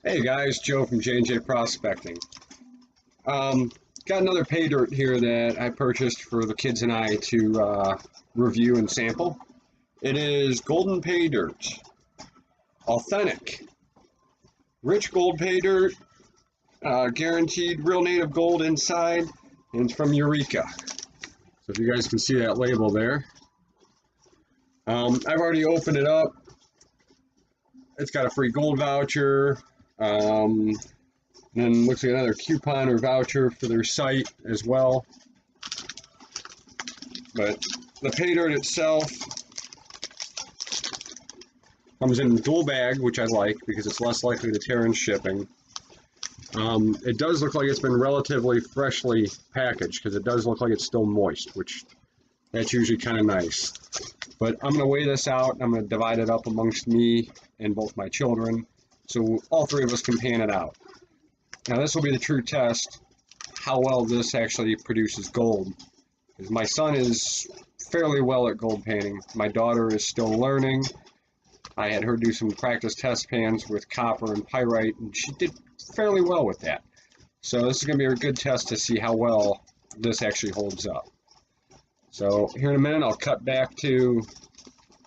Hey guys, Joe from J&J Prospecting. Got another pay dirt here that I purchased for the kids and I to review and sample. It is golden pay dirt, authentic, rich gold pay dirt, guaranteed real native gold inside, and it's from Eureka. So if you guys can see that label there. I've already opened it up. It's got a free gold voucher. And then looks like another coupon or voucher for their site as well. But the pay dirt itself comes in a dual bag, which I like because it's less likely to tear in shipping. It does look like it's been relatively freshly packaged because it does look like it's still moist, which that's usually kind of nice. But I'm going to weigh this out. I'm going to divide it up amongst me and both my children, so all three of us can pan it out. Now this will be the true test, how well this actually produces gold. Because my son is fairly well at gold panning. My daughter is still learning. I had her do some practice test pans with copper and pyrite, and she did fairly well with that. So this is going to be a good test to see how well this actually holds up. So here in a minute I'll cut back to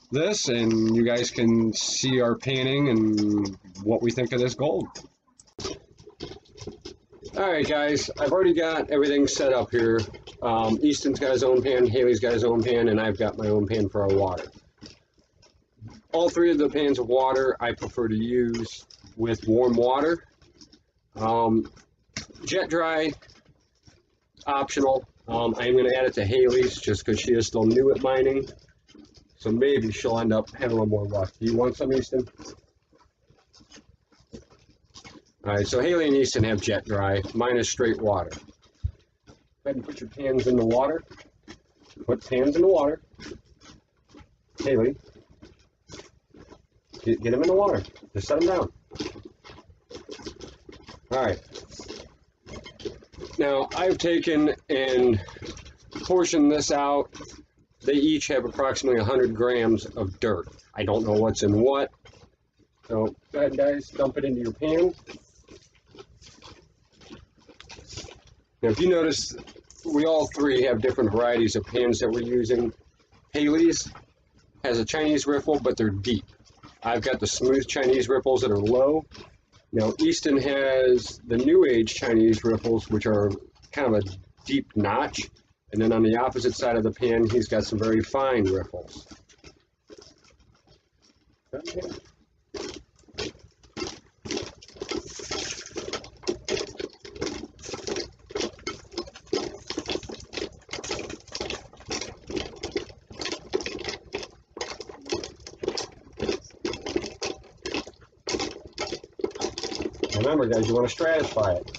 this and you guys can see our panning and what we think of this gold. Alright guys, I've already got everything set up here. Easton's got his own pan, Haley's got his own pan, and I've got my own pan for our water. All three of the pans of water I prefer to use with warm water. Jet dry, optional. I'm going to add it to Haley's just because she is still new at mining. So maybe she'll end up having a little more luck. Do you want some, Easton? Alright, so Haley and Easton have jet dry. Mine is straight water. Go ahead and put your pans in the water. Put pans in the water. Haley, get them in the water. Just set them down. Alright. Now, I've taken and portioned this out. They each have approximately 100 grams of dirt. I don't know what's in what. So, go ahead guys, dump it into your pan. Now, if you notice, we all three have different varieties of pans that we're using. Haley's has a Chinese riffle, but they're deep. I've got the smooth Chinese riffles that are low. Now, Easton has the new age Chinese riffles, which are kind of a deep notch. And then on the opposite side of the pan, he's got some very fine riffles. Okay. Remember, guys, you want to stratify it.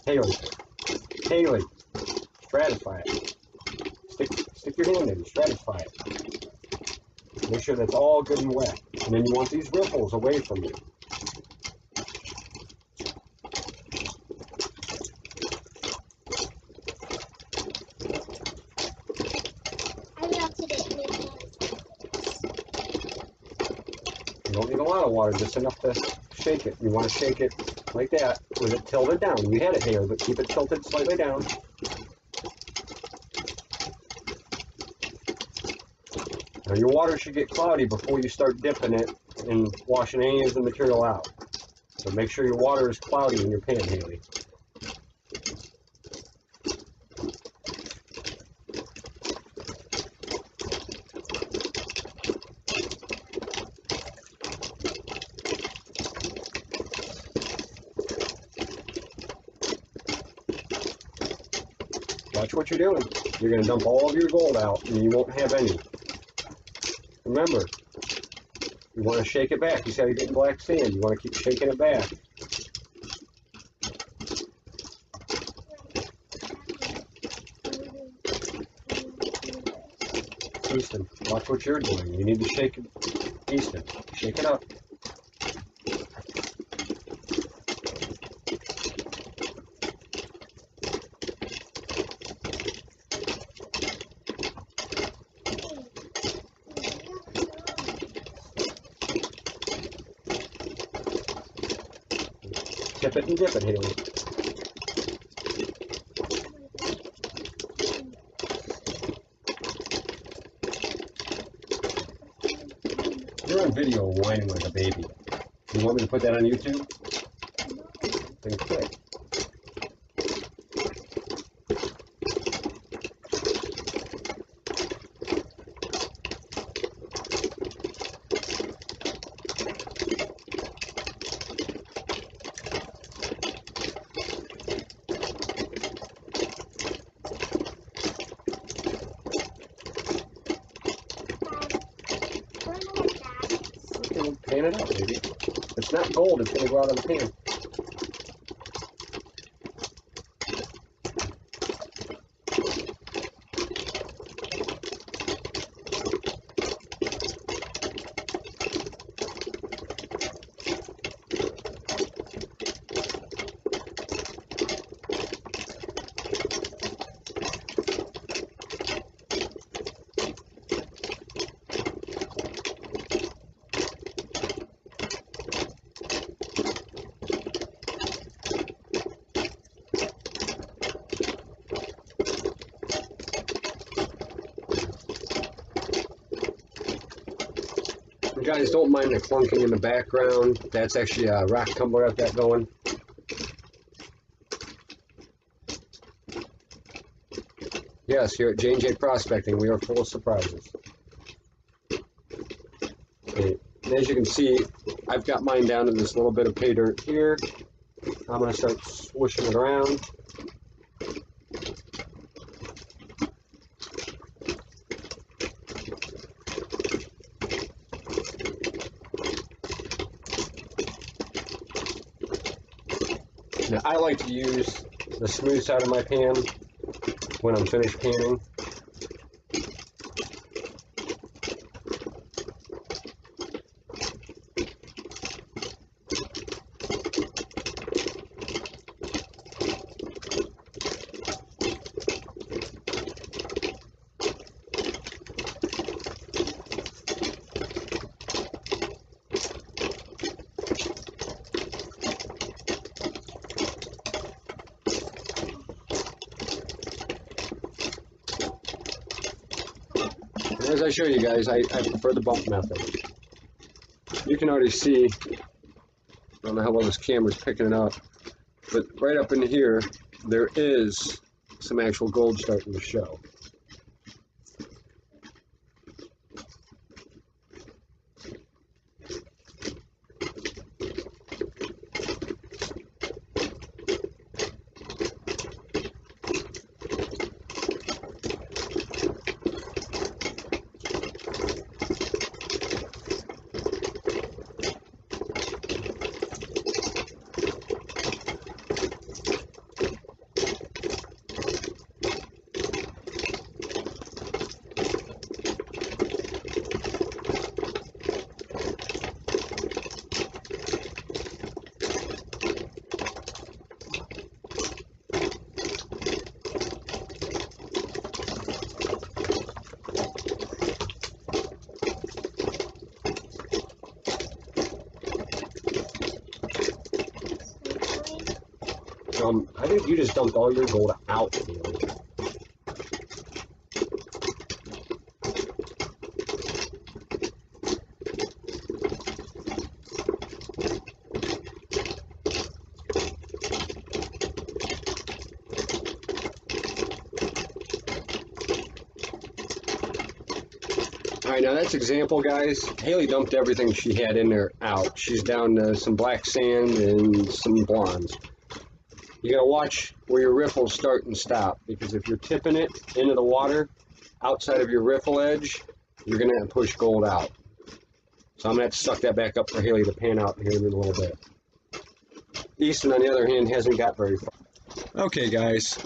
Haley, stratify it. Stick your hand in, stratify it. Make sure that's all good and wet. And then you want these ripples away from you. You don't need a lot of water, just enough to shake it. You want to shake it like that, with it tilted down. You had it here, but keep it tilted slightly down. Now your water should get cloudy before you start dipping it and washing any of the material out. So make sure your water is cloudy in your pan, Haley. Watch what you're doing. You're going to dump all of your gold out and you won't have any. Remember, you want to shake it back. You see how you're getting black sand. You want to keep shaking it back. Easton, watch what you're doing. You need to shake it. Easton, shake it up. Sip it and dip it, Haley. You're on video whining like a baby. You want me to put that on YouTube? Then click. Pan it out, baby. If it's not gold, it's going to go out of the pan. Guys, don't mind the clunking in the background. That's actually a rock tumbler I've got going. Yes, here at J&J Prospecting, we are full of surprises. Okay. And as you can see, I've got mine down to this little bit of pay dirt here. I'm going to start swishing it around. Now, I like to use the smooth side of my pan when I'm finished panning. As I show you guys, I prefer the bump method. You can already see, I don't know how well this camera's picking it up, but right up in here, there is some actual gold starting to show. I think you just dumped all your gold out. Alright, now that's example, guys. Haley dumped everything she had in there out. She's down to some black sand and some bronze. You gotta watch where your riffles start and stop, because if you're tipping it into the water outside of your riffle edge, you're gonna have to push gold out. So I'm gonna have to suck that back up for Haley to pan out here in a little bit. Easton, on the other hand, hasn't got very far. Okay, guys.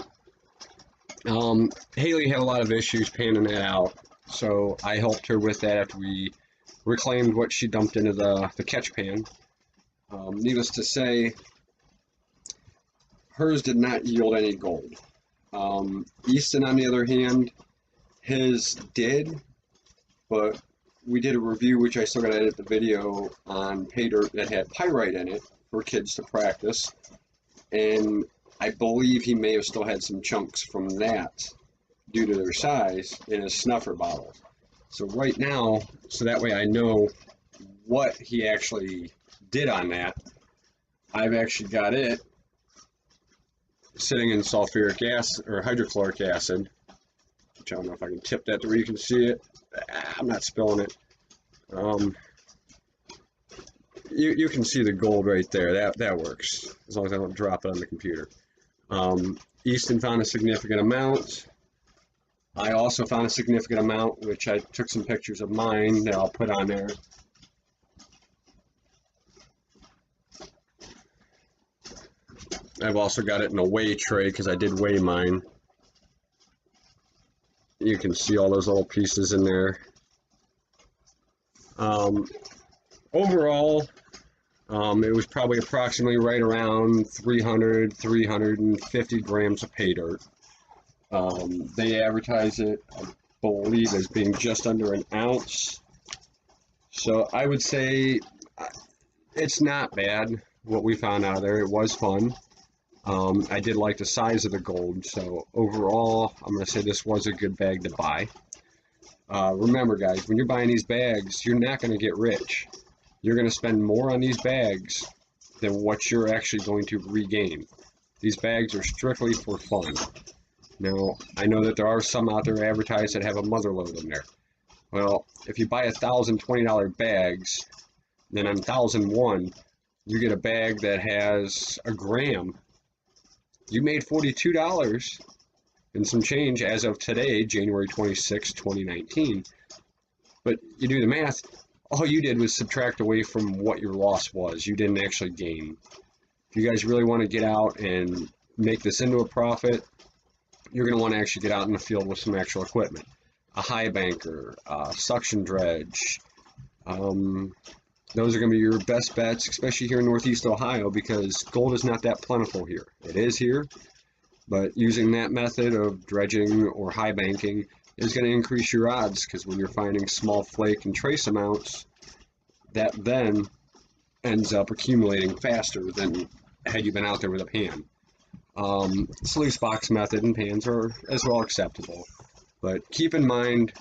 Haley had a lot of issues panning that out, so I helped her with that after we reclaimed what she dumped into the catch pan. Needless to say, hers did not yield any gold. Easton, on the other hand, his did, but we did a review, which I still got to edit the video, on pay dirt that had pyrite in it for kids to practice. and I believe he may have still had some chunks from that due to their size in his snuffer bottle. So right now, so that way I know what he actually did on that, I've actually got it sitting in sulfuric acid or hydrochloric acid, which I don't know if I can tip that to where you can see it. I'm not spilling it. You can see the gold right there. That works as long as I don't drop it on the computer. Easton found a significant amount. I also found a significant amount, which I took some pictures of mine that I'll put on there. I've also got it in a weigh tray because I did weigh mine. You can see all those little pieces in there. Overall, it was probably approximately right around 350 grams of pay dirt. They advertise it, I believe, as being just under an ounce. So I would say it's not bad what we found out of there. It was fun. I did like the size of the gold, so overall, I'm going to say this was a good bag to buy. Remember, guys, when you're buying these bags, you're not going to get rich. You're going to spend more on these bags than what you're actually going to regain. These bags are strictly for fun. Now, I know that there are some out there advertised that have a mother load in there. Well, if you buy $1,020 bags, then on 1,001, you get a bag that has a gram. You made $42 and some change as of today, January 26, 2019. But you do the math, all you did was subtract away from what your loss was. You didn't actually gain. If you guys really want to get out and make this into a profit, you're going to want to actually get out in the field with some actual equipment. A high banker, a suction dredge. Those are going to be your best bets, especially here in Northeast Ohio, because gold is not that plentiful here. It is here, but using that method of dredging or high banking is going to increase your odds, because when you're finding small flake and trace amounts, that then ends up accumulating faster than had you been out there with a pan. Sluice box method and pans are as well acceptable, but keep in mind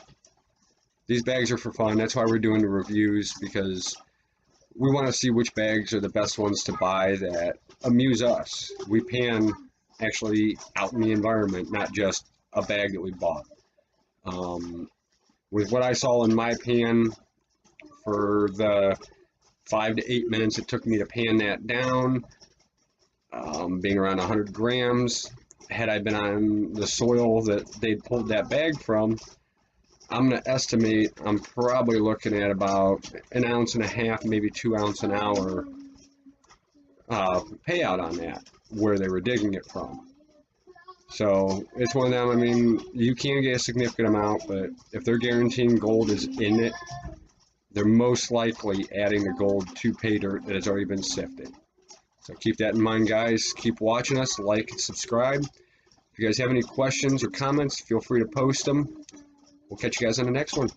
these bags are for fun. That's why we're doing the reviews, because we want to see which bags are the best ones to buy that amuse us. We pan actually out in the environment, not just a bag that we bought. With what I saw in my pan for the 5 to 8 minutes it took me to pan that down, being around 100 grams, had I been on the soil that they pulled that bag from, I'm going to estimate I'm probably looking at about 1.5 ounces, maybe 2 ounces an hour payout on that, where they were digging it from. So it's one of them, I mean, you can get a significant amount, but if they're guaranteeing gold is in it, they're most likely adding the gold to pay dirt that has already been sifted. So keep that in mind, guys. Keep watching us, like and subscribe. If you guys have any questions or comments, feel free to post them. We'll catch you guys on the next one.